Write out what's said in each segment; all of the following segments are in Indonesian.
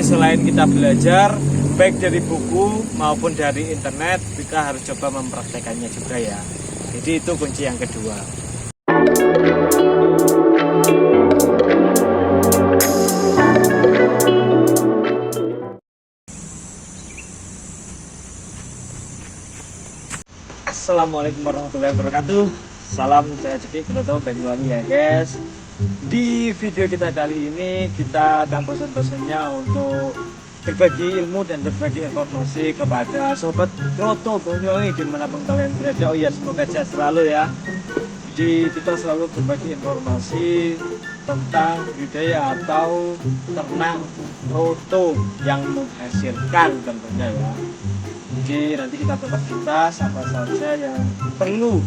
selain kita belajar baik dari buku maupun dari internet, kita harus coba mempraktekannya juga ya. Jadi itu kunci yang kedua. Assalamualaikum warahmatullahi wabarakatuh. Salam saya Cedik Broto Banyuwangi ya guys. Di video kita kali ini kita akan bosan-bosannya untuk berbagi ilmu dan berbagi informasi kepada sobat Broto Banyuwangi dimanapun kalian berada. Oh ya, semoga sehat selalu ya. Jadi kita selalu berbagi informasi tentang budidaya atau ternak Broto yang menghasilkan tentunya ya. Jadi nanti kita bahas apa saja yang perlu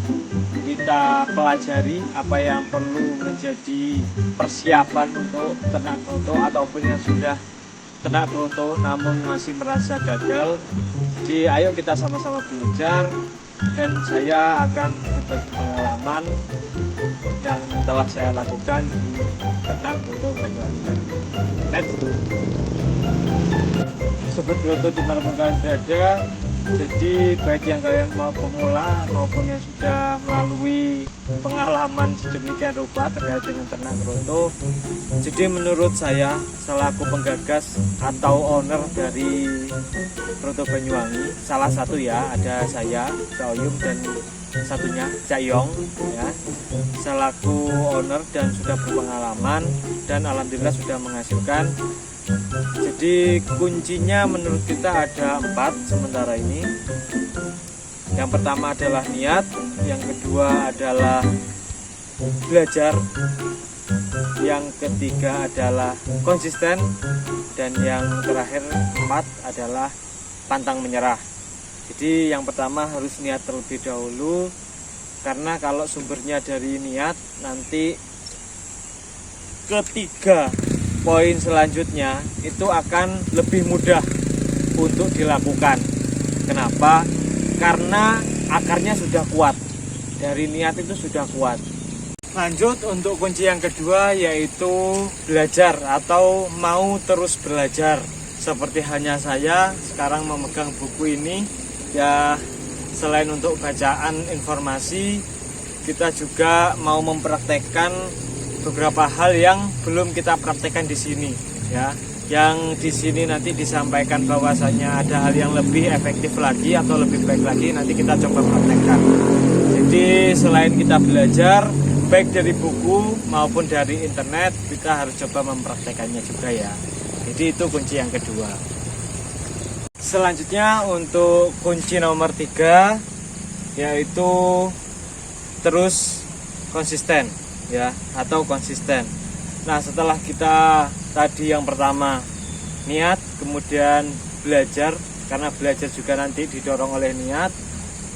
kita pelajari, apa yang perlu menjadi persiapan untuk ternak Broto ataupun yang sudah ternak Broto namun masih merasa gagal. Jadi ayo kita sama-sama belajar dan saya akan berbagi pengalaman yang telah saya lakukan di ternak Broto Banyuwangi. Let's go. Sobat Broto dimanapun kalian berada, jadi baik yang kalian mau pemula maupun yang sudah melalui pengalaman sedemikian rupa terkait dengan ternak Broto. Jadi menurut saya selaku penggagas atau owner dari Broto Banyuwangi, salah satu ya, ada saya Cak Oyum dan satunya Cak Yong ya, selaku owner dan sudah berpengalaman dan alhamdulillah sudah menghasilkan. Jadi kuncinya menurut kita ada 4 sementara ini. Yang pertama adalah niat, yang kedua adalah belajar, yang ketiga adalah konsisten, dan yang terakhir 4 adalah pantang menyerah. Jadi yang pertama harus niat terlebih dahulu, karena kalau sumbernya dari niat, nanti ketiga poin selanjutnya itu akan lebih mudah untuk dilakukan. Kenapa? Karena akarnya sudah kuat, dari niat itu sudah kuat. Lanjut untuk kunci yang kedua, yaitu belajar atau mau terus belajar. Seperti hanya saya sekarang memegang buku ini ya, selain untuk bacaan informasi, kita juga mau mempraktekkan beberapa hal yang belum kita praktekkan di sini ya. Yang di sini nanti disampaikan bahwasanya ada hal yang lebih efektif lagi atau lebih baik lagi, nanti kita coba praktekkan. Jadi selain kita belajar baik dari buku maupun dari internet, kita harus coba mempraktekannya juga ya. Jadi itu kunci yang kedua. Selanjutnya untuk kunci nomor 3, yaitu terus konsisten ya, atau konsisten. Nah, setelah kita tadi yang pertama niat, kemudian belajar, karena belajar juga nanti didorong oleh niat,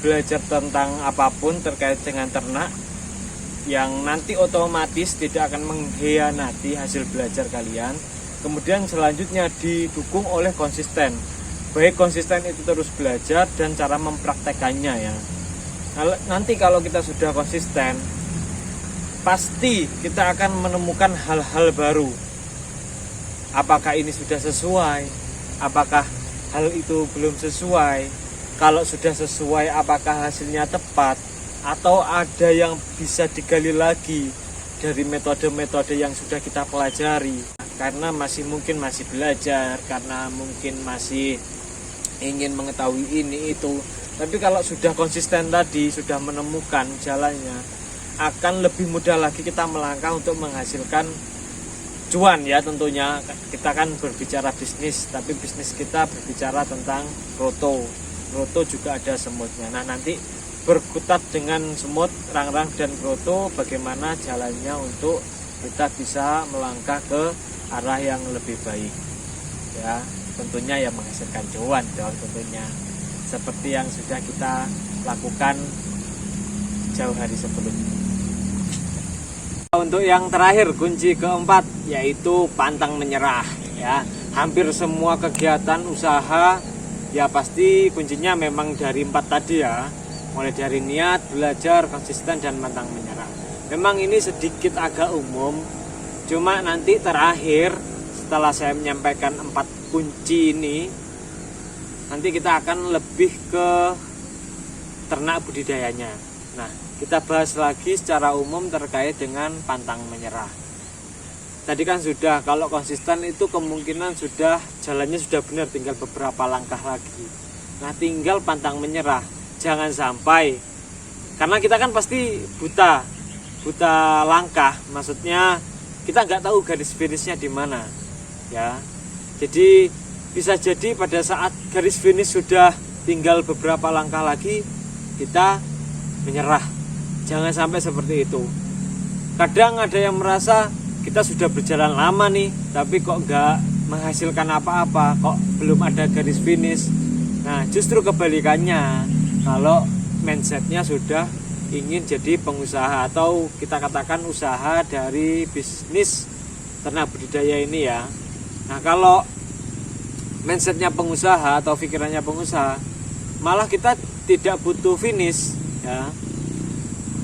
belajar tentang apapun terkait dengan ternak yang nanti otomatis tidak akan mengkhianati hasil belajar kalian. Kemudian selanjutnya didukung oleh konsisten, baik konsisten itu terus belajar dan cara mempraktekannya ya. Nanti kalau kita sudah konsisten, pasti kita akan menemukan hal-hal baru. Apakah ini sudah sesuai? Apakah hal itu belum sesuai? Kalau sudah sesuai, apakah hasilnya tepat? Atau ada yang bisa digali lagi dari metode-metode yang sudah kita pelajari? Karena masih belajar, karena mungkin masih ingin mengetahui ini itu. Tapi kalau sudah konsisten tadi, sudah menemukan jalannya, akan lebih mudah lagi kita melangkah untuk menghasilkan cuan ya. Tentunya kita kan berbicara bisnis, tapi bisnis kita berbicara tentang Broto. Broto juga ada semutnya. Nah, nanti berkutat dengan semut, rang-rang dan Broto, bagaimana jalannya untuk kita bisa melangkah ke arah yang lebih baik ya. Tentunya ya menghasilkan cuan dong tentunya, seperti yang sudah kita lakukan jauh hari sebelumnya. Untuk yang terakhir, kunci keempat, yaitu pantang menyerah ya. Hampir semua kegiatan usaha ya pasti kuncinya memang dari 4 tadi ya. Mulai dari niat, belajar, konsisten, dan pantang menyerah. Memang ini sedikit agak umum, cuma nanti terakhir setelah saya menyampaikan 4 kunci ini, nanti kita akan lebih ke ternak budidayanya. Nah, kita bahas lagi secara umum terkait dengan pantang menyerah. Tadi kan sudah, kalau konsisten itu kemungkinan sudah jalannya sudah benar, tinggal beberapa langkah lagi. Nah, tinggal pantang menyerah. Jangan sampai, karena kita kan pasti buta langkah, maksudnya kita nggak tahu garis finishnya di mana, ya. Jadi bisa jadi pada saat garis finish sudah tinggal beberapa langkah lagi, kita menyerah. Jangan sampai seperti itu. Kadang ada yang merasa kita sudah berjalan lama nih, tapi kok nggak menghasilkan apa-apa, kok belum ada garis finish. Nah, justru kebalikannya, kalau mindsetnya sudah ingin jadi pengusaha, atau kita katakan usaha dari bisnis ternak budidaya ini ya. Nah, kalau mindsetnya pengusaha atau pikirannya pengusaha, malah kita tidak butuh finish ya.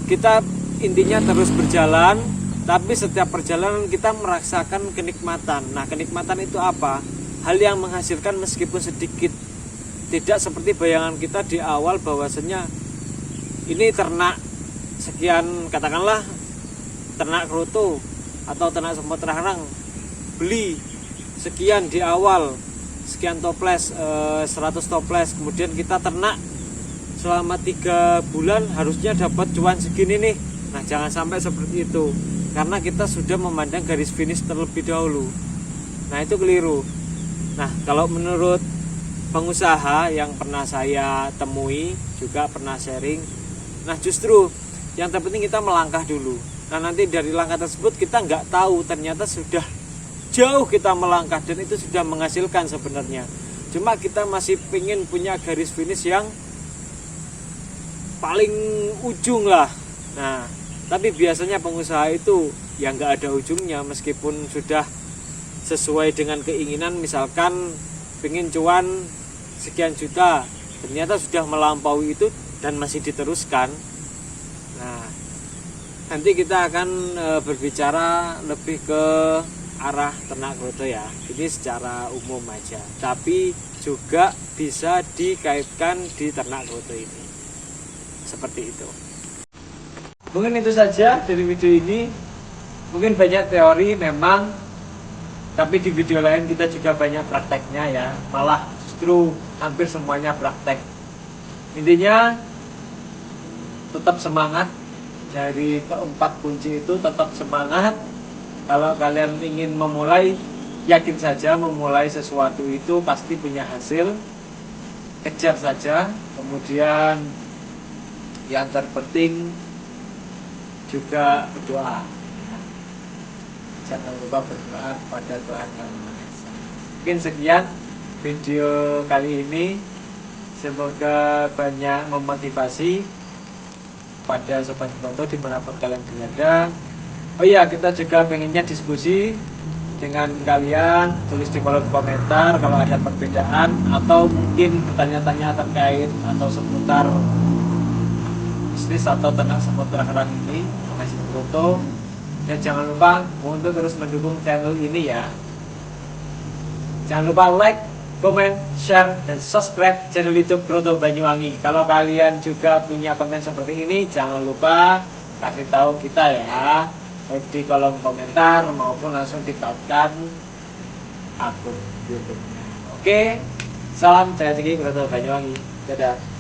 Kita intinya terus berjalan, tapi setiap perjalanan kita merasakan kenikmatan. Nah, kenikmatan itu apa? Hal yang menghasilkan meskipun sedikit. Tidak seperti bayangan kita di awal bahwasanya ini ternak sekian, katakanlah ternak kroto atau ternak Sumatera Harang, beli sekian di awal, sekian toples, 100 toples, kemudian kita ternak selama 3 bulan harusnya dapat cuan segini nih. Nah, jangan sampai seperti itu, karena kita sudah memandang garis finish terlebih dahulu. Nah, itu keliru. Nah, kalau menurut pengusaha yang pernah saya temui, juga pernah sharing, nah justru yang terpenting kita melangkah dulu. Nah, nanti dari langkah tersebut kita nggak tahu ternyata sudah jauh kita melangkah dan itu sudah menghasilkan sebenarnya. Cuma kita masih pengen punya garis finish yang paling ujung lah. Nah, tapi biasanya pengusaha itu yang nggak ada ujungnya, meskipun sudah sesuai dengan keinginan, misalkan pengen cuan sekian juta, ternyata sudah melampaui itu dan masih diteruskan. Nah, nanti kita akan berbicara lebih ke arah ternak kroto ya. Ini secara umum aja, tapi juga bisa dikaitkan di ternak kroto ini. Seperti itu. Mungkin itu saja dari video ini. Mungkin banyak teori memang, tapi di video lain kita juga banyak prakteknya ya. Malah justru hampir semuanya praktek. Intinya tetap semangat. Dari keempat kunci itu tetap semangat. Kalau kalian ingin memulai, yakin saja memulai sesuatu itu pasti punya hasil. Kejar saja. Kemudian yang terpenting juga berdoa. Jangan lupa berdoa kepada Tuhan Yang Maha Esa. Mungkin sekian video kali ini. Semoga banyak memotivasi pada sobat kroto dimanapun kalian berada. Oh iya, kita juga pengennya diskusi dengan kalian. Tulis di kolom komentar kalau ada perbedaan atau mungkin bertanya-tanya terkait atau seputar bisnis atau ternak Sumatera Harang ini, masih kroto. Dan jangan lupa untuk terus mendukung channel ini ya. Jangan lupa like, komen, share, dan subscribe channel YouTube Kroto Banyuwangi. Kalau kalian juga punya konten seperti ini, jangan lupa kasih tahu kita ya, baik di kolom komentar maupun langsung ditautkan akun YouTube. Oke, salam saya Ciki Kroto Banyuwangi. Dadah.